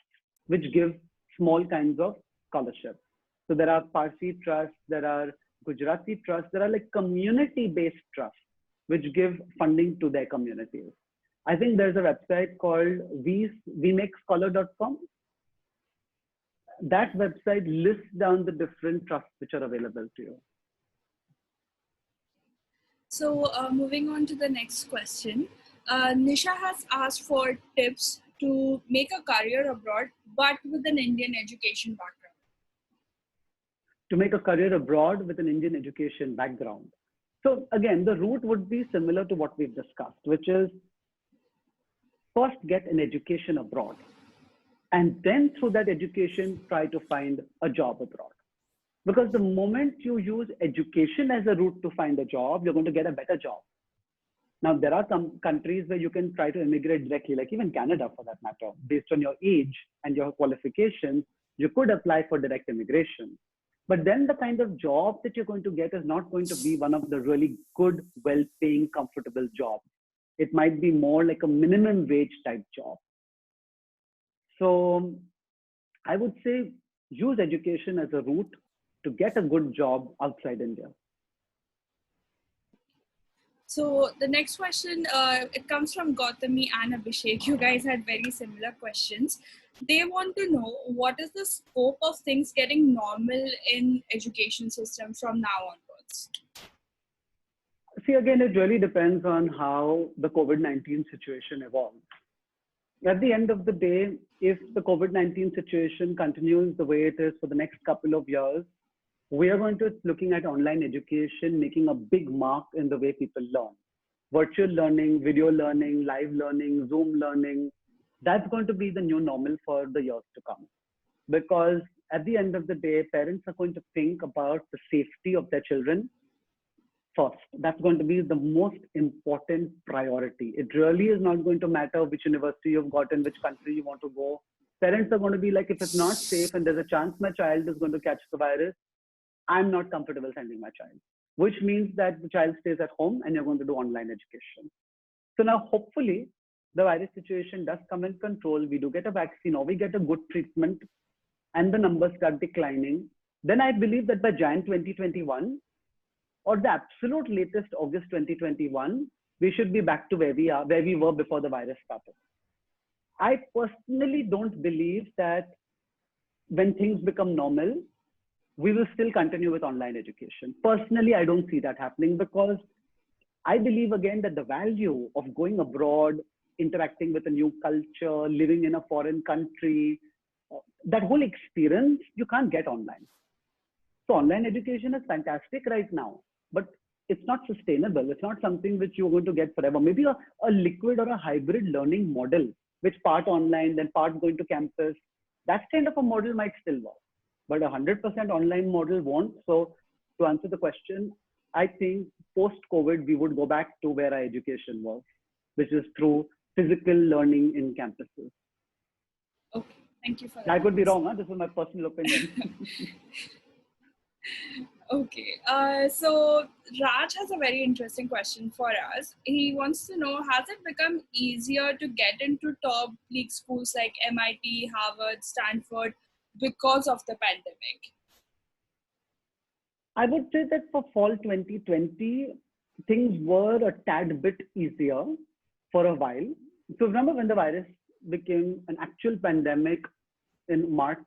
B: which give small kinds of scholarships. So there are Parsi trusts, there are Gujarati trusts, there are like community-based trusts, which give funding to their communities. I think there's a website called wemakescholar.com. That website lists down the different trusts which are available to you.
A: So moving on to the next question, Nisha has asked for tips to make a career abroad, but with an Indian education background.
B: To make a career abroad with an Indian education background. So again, the route would be similar to what we've discussed, which is first get an education abroad. And then through that education, try to find a job abroad. Because the moment you use education as a route to find a job, you're going to get a better job. Now, there are some countries where you can try to immigrate directly, like even Canada for that matter. Based on your age and your qualifications, you could apply for direct immigration. But then the kind of job that you're going to get is not going to be one of the really good, well-paying, comfortable jobs. It might be more like a minimum wage type job. So I would say use education as a route to get a good job outside India.
A: So the next question, it comes from Gautami and Abhishek. You guys had very similar questions. They want to know what is the scope of things getting normal in education system from now onwards?
B: See, again, it really depends on how the COVID-19 situation evolves. At the end of the day, if the COVID-19 situation continues the way it is for the next couple of years, we are going to looking at online education making a big mark in the way people learn. Virtual learning, video learning, live learning, Zoom learning, that's going to be the new normal for the years to come. Because at the end of the day, parents are going to think about the safety of their children first. That's going to be the most important priority. It really is not going to matter which university you've got in, which country you want to go. Parents are going to be like, if it's not safe and there's a chance my child is going to catch the virus, I'm not comfortable sending my child, which means that the child stays at home and you're going to do online education. So now hopefully the virus situation does come in control. We do get a vaccine or we get a good treatment and the numbers start declining. Then I believe that by Jan 2021 or the absolute latest August 2021, we should be back to where we were before the virus started. I personally don't believe that when things become normal, we will still continue with online education. Personally, I don't see that happening because I believe again that the value of going abroad, interacting with a new culture, living in a foreign country, that whole experience, you can't get online. So online education is fantastic right now, but it's not sustainable. It's not something which you're going to get forever. Maybe a liquid or a hybrid learning model, which part online, then part going to campus, that kind of a model might still work. But 100% online model won't. So to answer the question, I think post-COVID, we would go back to where our education was, which is through physical learning in campuses.
A: Okay, thank you for that.
B: I could be wrong, huh? This is my personal opinion.
A: Okay, so Raj has a very interesting question for us. He wants to know, has it become easier to get into top league schools like MIT, Harvard, Stanford because of the pandemic?
B: I would say that for fall 2020, things were a tad bit easier for a while. So remember when the virus became an actual pandemic in March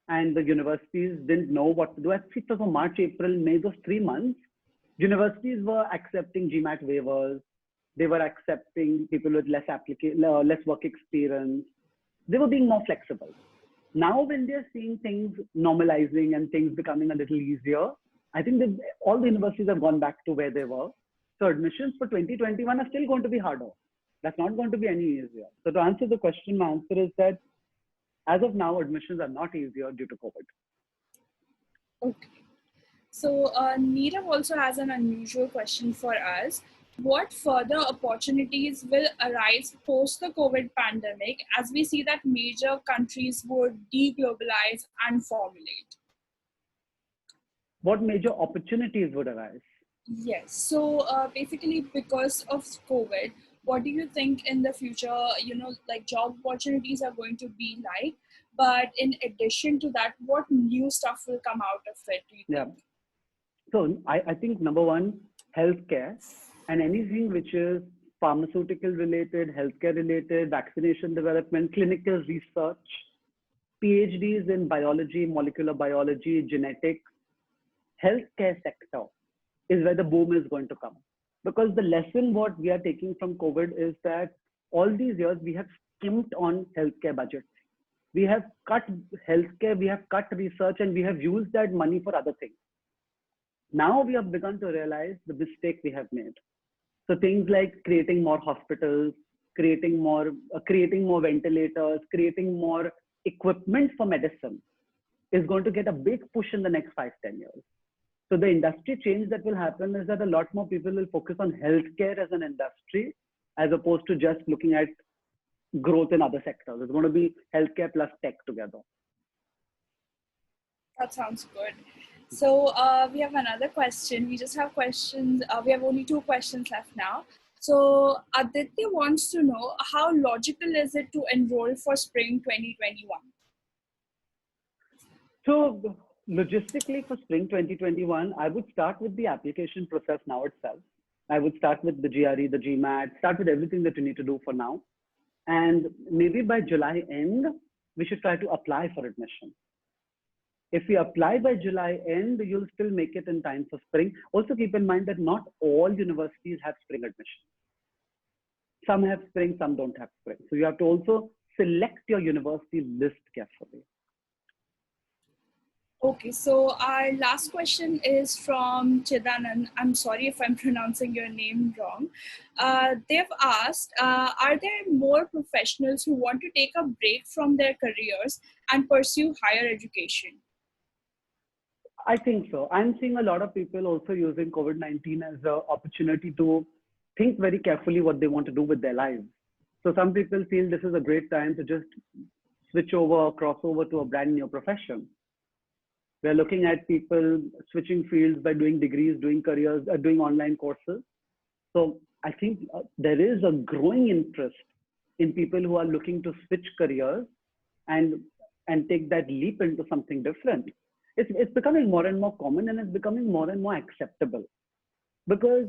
B: and the universities didn't know what to do. Actually, for March, April, May, those 3 months, universities were accepting GMAT waivers. They were accepting people with less work experience. they were being more flexible. Now, when they're seeing things normalizing and things becoming a little easier, I think that all the universities have gone back to where they were. So admissions for 2021 are still going to be harder. That's not going to be any easier. So to answer the question, my answer is that as of now, admissions are not easier due to COVID.
A: Okay. So Neerav also has an unusual question for us. What further opportunities will arise post the COVID pandemic as we see that major countries would deglobalize and formulate?
B: What major opportunities would arise?
A: Yes. So basically, because of COVID, what do you think in the future, like job opportunities are going to be like? But in addition to that, what new stuff will come out of it, do you think?
B: Yeah. So I think number one, healthcare and anything which is pharmaceutical related, healthcare related, vaccination development, clinical research, PhDs in biology, molecular biology, genetics, healthcare sector is where the boom is going to come. Because the lesson what we are taking from COVID is that all these years we have skimped on healthcare budgets. We have cut healthcare, we have cut research, and we have used that money for other things. Now we have begun to realize the mistake we have made. So things like creating more hospitals, creating more ventilators, creating more equipment for medicine is going to get a big push in the next 5-10 years. So the industry change that will happen is that a lot more people will focus on healthcare as an industry as opposed to just looking at growth in other sectors. It's going to be healthcare plus tech together.
A: That sounds good. So we have another question. We just have questions. We have only 2 questions left now. So Aditya wants to know, how logical is it to enroll for spring 2021?
B: So logistically for spring 2021, I would start with the application process now itself. I would start with the GRE, the GMAT, start with everything that you need to do for now. And maybe by July end, we should try to apply for admission. If we apply by July end, you'll still make it in time for spring. Also keep in mind that not all universities have spring admission. Some have spring, some don't have spring. So you have to also select your university list carefully.
A: Okay, so our last question is from Chidanan. I'm sorry if I'm pronouncing your name wrong. They've asked, are there more professionals who want to take a break from their careers and pursue higher education?
B: I think so. I'm seeing a lot of people also using COVID-19 as an opportunity to think very carefully what they want to do with their lives. So some people feel this is a great time to just switch over or cross over to a brand new profession. We're looking at people switching fields by doing degrees, doing careers, doing online courses. So I think there is a growing interest in people who are looking to switch careers and take that leap into something different. It's becoming more and more common, and it's becoming more and more acceptable because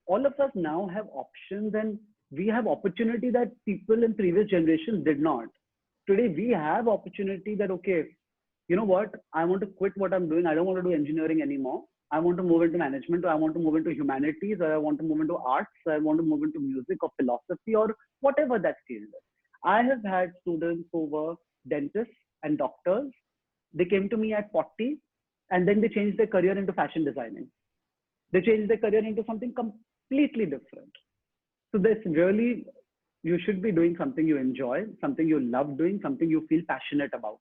B: all of us now have options and we have opportunity that people in previous generations did not. Today, we have opportunity that, okay, you know what, I want to quit what I'm doing. I don't want to do engineering anymore. I want to move into management, or I want to move into humanities, or I want to move into arts, or I want to move into music or philosophy or whatever that field is. I have had students who were dentists and doctors. They came to me at 40 and then they changed their career into fashion designing. They changed their career into something completely different. So that's really, you should be doing something you enjoy, something you love doing, something you feel passionate about.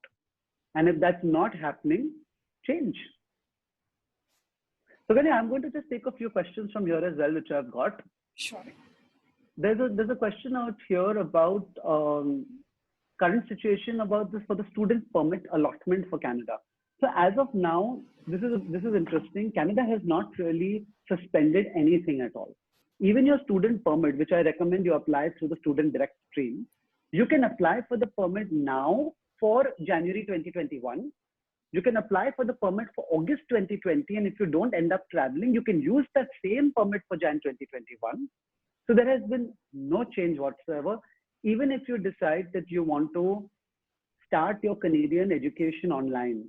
B: And if that's not happening, change. So Ganya, I'm going to just take a few questions from here as well, which I've got.
A: Sure.
B: There's a question out here about current situation about this for the student permit allotment for Canada. So as of now, this is interesting. Canada has not really suspended anything at all. Even your student permit, which I recommend you apply through the student direct stream, you can apply for the permit now for January 2021. You can apply for the permit for August 2020. And if you don't end up traveling, you can use that same permit for Jan 2021. So there has been no change whatsoever. Even if you decide that you want to start your Canadian education online,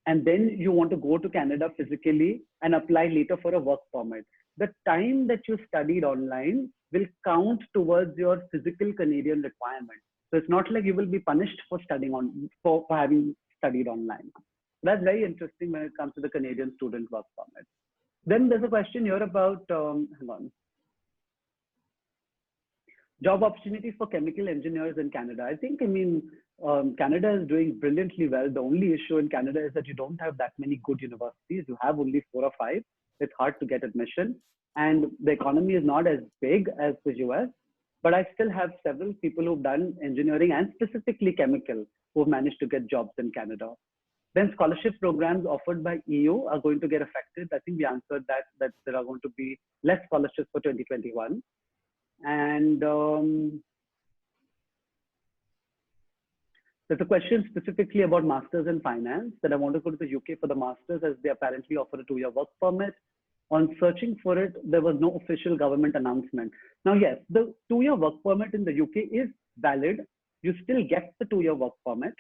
B: and then you want to go to Canada physically and apply later for a work permit, the time that you studied online will count towards your physical Canadian requirement. So it's not like you will be punished for studying for having studied online. That's very interesting when it comes to the Canadian student work permit. Then there's a question here about, hang on. Job opportunities for chemical engineers in Canada. I think, Canada is doing brilliantly well. The only issue in Canada is that you don't have that many good universities. You have only 4 or 5. It's hard to get admission. And the economy is not as big as the US. But I still have several people who've done engineering and specifically chemical who've managed to get jobs in Canada. Then scholarship programs offered by EU are going to get affected. I think we answered that there are going to be less scholarships for 2021. And there's a question specifically about masters in finance that I want to go to the UK for the masters, as they apparently offer a 2-year work permit. On searching for it, there was no official government announcement. Now, yes, the 2-year work permit in the UK is valid. You still get the 2-year work permit.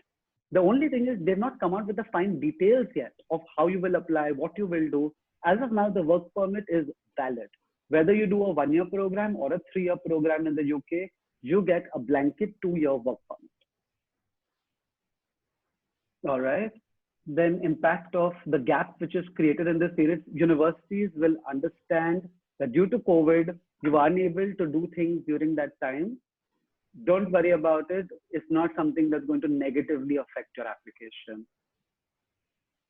B: The only thing is they've not come out with the fine details yet of how you will apply, what you will do. As of now, the work permit is valid. Whether you do a 1-year program or a 3-year program in the UK, you get a blanket 2-year work permit. All right. Then impact of the gap which is created in this period. Universities will understand that due to COVID, you are unable to do things during that time. Don't worry about it. It's not something that's going to negatively affect your application.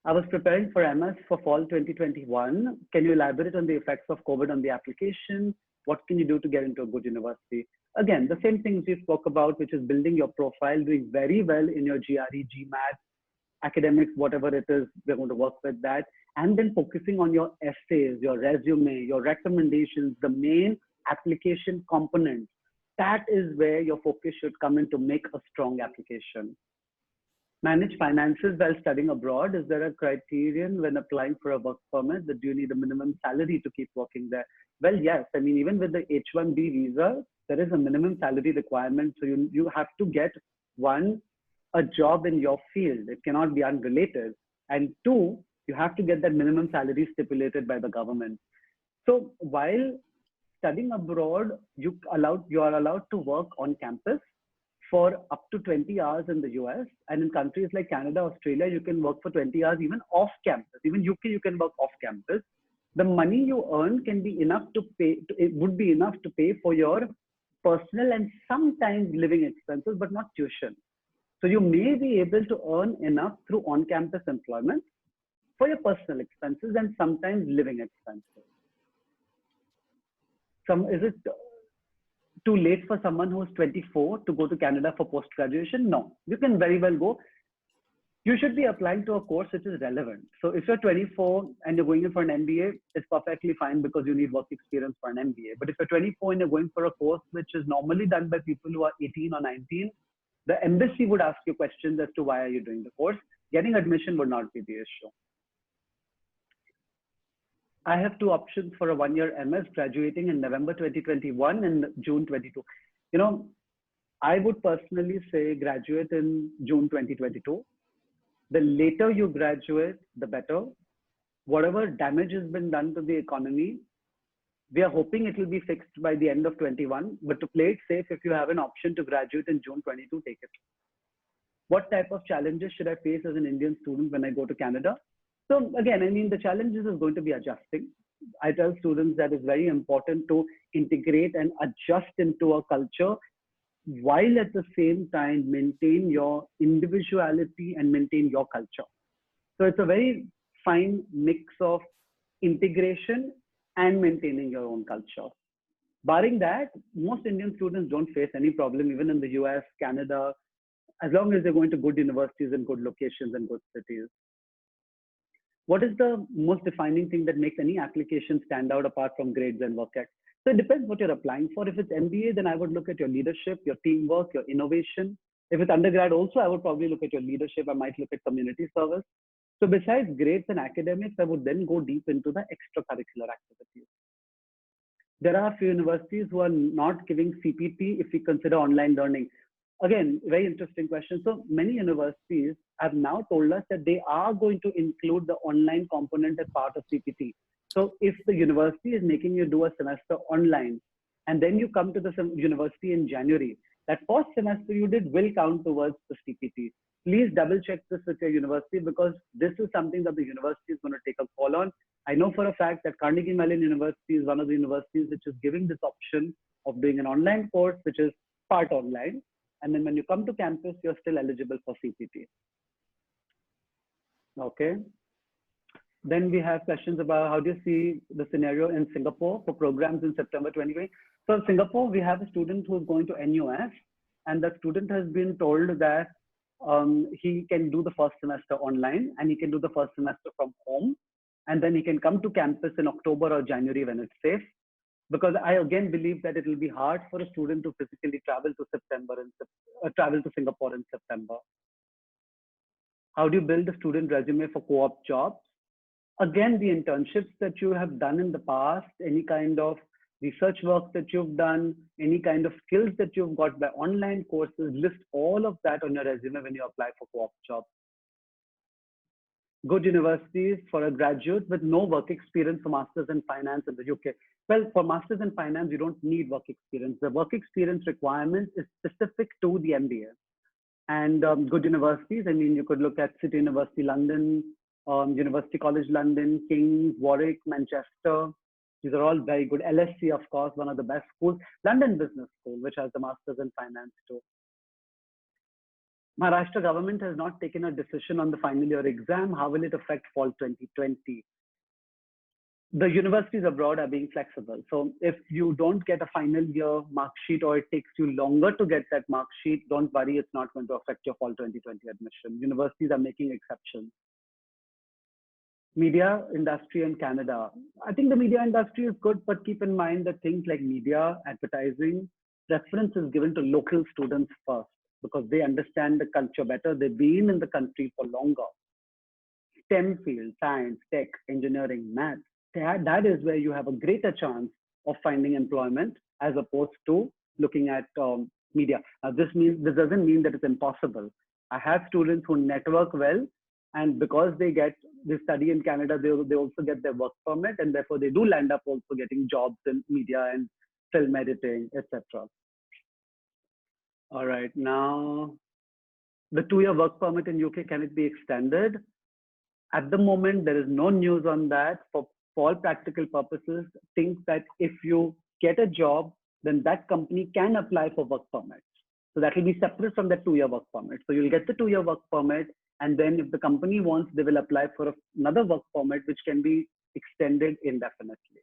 B: I was preparing for MS for fall 2021. Can you elaborate on the effects of COVID on the application? What can you do to get into a good university? Again, the same things we spoke about, which is building your profile, doing very well in your GRE, GMAT, academics, whatever it is, we're going to work with that. And then focusing on your essays, your resume, your recommendations, the main application component. That is where your focus should come in to make a strong application. Manage finances while studying abroad. Is there a criterion when applying for a work permit that you need a minimum salary to keep working there? Well, yes. Even with the H-1B visa, there is a minimum salary requirement. So you have to get, 1, a job in your field. It cannot be unrelated. And 2, you have to get that minimum salary stipulated by the government. So while studying abroad, you are allowed to work on campus for up to 20 hours in the US. And in countries like Canada, Australia, you can work for 20 hours even off campus. Even UK, you can work off campus. The money you earn can be enough to pay, it would be enough to pay for your personal and sometimes living expenses, but not tuition. So you may be able to earn enough through on-campus employment for your personal expenses and sometimes living expenses. Is it too late for someone who's 24 to go to Canada for post-graduation? No, you can very well go. You should be applying to a course which is relevant. So if you're 24 and you're going in for an MBA, it's perfectly fine because you need work experience for an MBA. But if you're 24 and you're going for a course which is normally done by people who are 18 or 19, the embassy would ask you questions as to why are you doing the course. Getting admission would not be the issue. I have 2 options for a 1-year MS, graduating in November 2021 and June 22. I would personally say graduate in June 2022. The later you graduate, the better. Whatever damage has been done to the economy, we are hoping it will be fixed by the end of 21. But to play it safe, if you have an option to graduate in June 22, take it. What type of challenges should I face as an Indian student when I go to Canada? So again, the challenges is going to be adjusting. I tell students that it's very important to integrate and adjust into a culture while at the same time maintain your individuality and maintain your culture. So it's a very fine mix of integration and maintaining your own culture. Barring that, most Indian students don't face any problem, even in the US, Canada, as long as they're going to good universities and good locations and good cities. What is the most defining thing that makes any application stand out apart from grades and work ethic? So it depends what you're applying for. If it's MBA, then I would look at your leadership, your teamwork, your innovation. If it's undergrad also, I would probably look at your leadership. I might look at community service. So besides grades and academics, I would then go deep into the extracurricular activities. There are a few universities who are not giving CPT if we consider online learning. Again, very interesting question. So many universities have now told us that they are going to include the online component as part of CPT. So if the university is making you do a semester online, and then you come to the university in January, that first semester you did will count towards the CPT. Please double check this with your university, because this is something that the university is going to take a call on. I know for a fact that Carnegie Mellon University is one of the universities which is giving this option of doing an online course, which is part online. And then when you come to campus, you're still eligible for CPT. Okay. Then we have questions about how do you see the scenario in Singapore for programs in September 2020. So Singapore, we have a student who's going to NUS, and that student has been told that he can do the first semester online and he can do the first semester from home. And then he can come to campus in October or January when it's safe. Because I again believe that it will be hard for a student to physically travel to travel to Singapore in September. How do you build a student resume for co-op jobs? Again, the internships that you have done in the past, any kind of research work that you've done, any kind of skills that you've got by online courses, list all of that on your resume when you apply for co-op jobs. Good universities for a graduate with no work experience for Masters in Finance in the UK. Well, for Masters in Finance, you don't need work experience. The work experience requirement is specific to the MBA. And good universities, I mean, you could look at City University London, University College London, King's, Warwick, Manchester. These are all very good. LSE, of course, one of the best schools. London Business School, which has the Masters in Finance too. Maharashtra government has not taken a decision on the final year exam. How will it affect fall 2020? The universities abroad are being flexible. So if you don't get a final year mark sheet, or it takes you longer to get that mark sheet, don't worry, it's not going to affect your fall 2020 admission. Universities are making exceptions. Media industry in Canada. I think the media industry is good, but keep in mind that things like media, advertising, preference is given to local students first, because they understand the culture better. They've been in the country for longer. STEM field, science, tech, engineering, math, that is where you have a greater chance of finding employment as opposed to looking at media. This doesn't mean that it's impossible. I have students who network well, and because they study in Canada, they also get their work permit, and therefore they do land up also getting jobs in media and film editing, etc. All right, now the 2-year work permit in UK, can it be extended? At the moment, there is no news on that. For all practical purposes, think that if you get a job, then that company can apply for work permits. So that will be separate from the 2-year work permit. So you'll get the 2-year work permit, and then if the company wants, they will apply for another work permit, which can be extended indefinitely.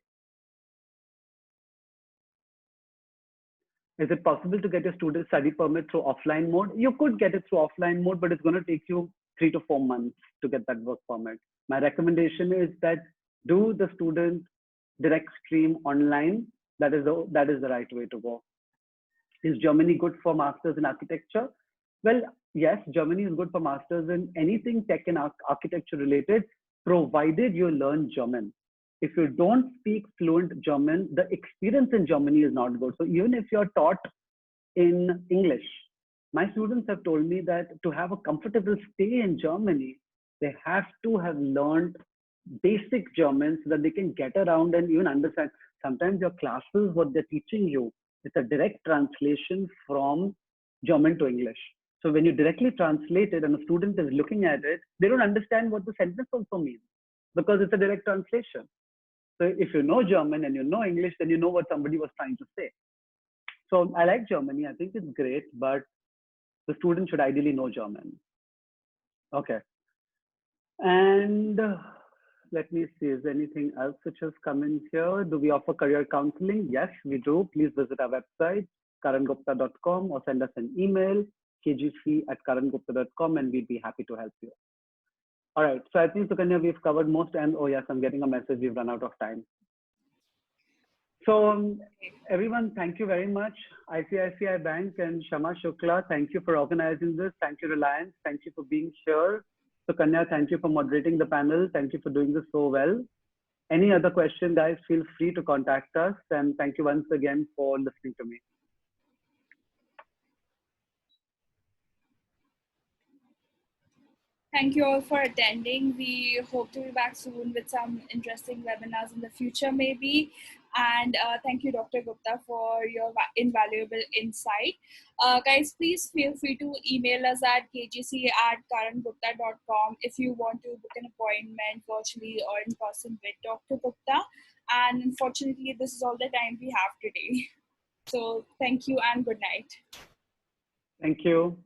B: Is it possible to get a student study permit through offline mode? You could get it through offline mode, but it's going to take you 3 to 4 months to get that work permit. My recommendation is that do the student direct stream online. That is the right way to go. Is Germany good for masters in architecture? Well, yes, Germany is good for masters in anything tech and architecture related, provided you learn German. If you don't speak fluent German, the experience in Germany is not good. So even if you're taught in English, my students have told me that to have a comfortable stay in Germany, they have to have learned basic German so that they can get around and even understand. Sometimes your classes, what they're teaching you, it's a direct translation from German to English. So when you directly translate it and a student is looking at it, they don't understand what the sentence also means because it's a direct translation. So if you know German and you know English, then you know what somebody was trying to say. So I like Germany. I think it's great, but the student should ideally know German. Okay. And let me see, is there anything else which has come in here? Do we offer career counseling? Yes, we do. Please visit our website, karangupta.com, or send us an email, kgc@karangupta.com, and we'd be happy to help you. All right, so I think, Sukanya, we've covered most, and oh yes, I'm getting a message, we've run out of time. So everyone, thank you very much. ICICI Bank and Shama Shukla, thank you for organizing this. Thank you, Reliance. Thank you for being here. Sukanya, thank you for moderating the panel. Thank you for doing this so well. Any other question, guys, feel free to contact us. And thank you once again for listening to me.
A: Thank you all for attending. We hope to be back soon with some interesting webinars in the future, maybe. And thank you, Dr. Gupta, for your invaluable insight. Guys, please feel free to email us at kgc@karangupta.com if you want to book an appointment virtually or in person with Dr. Gupta. And unfortunately, this is all the time we have today. So thank you and good night.
B: Thank you.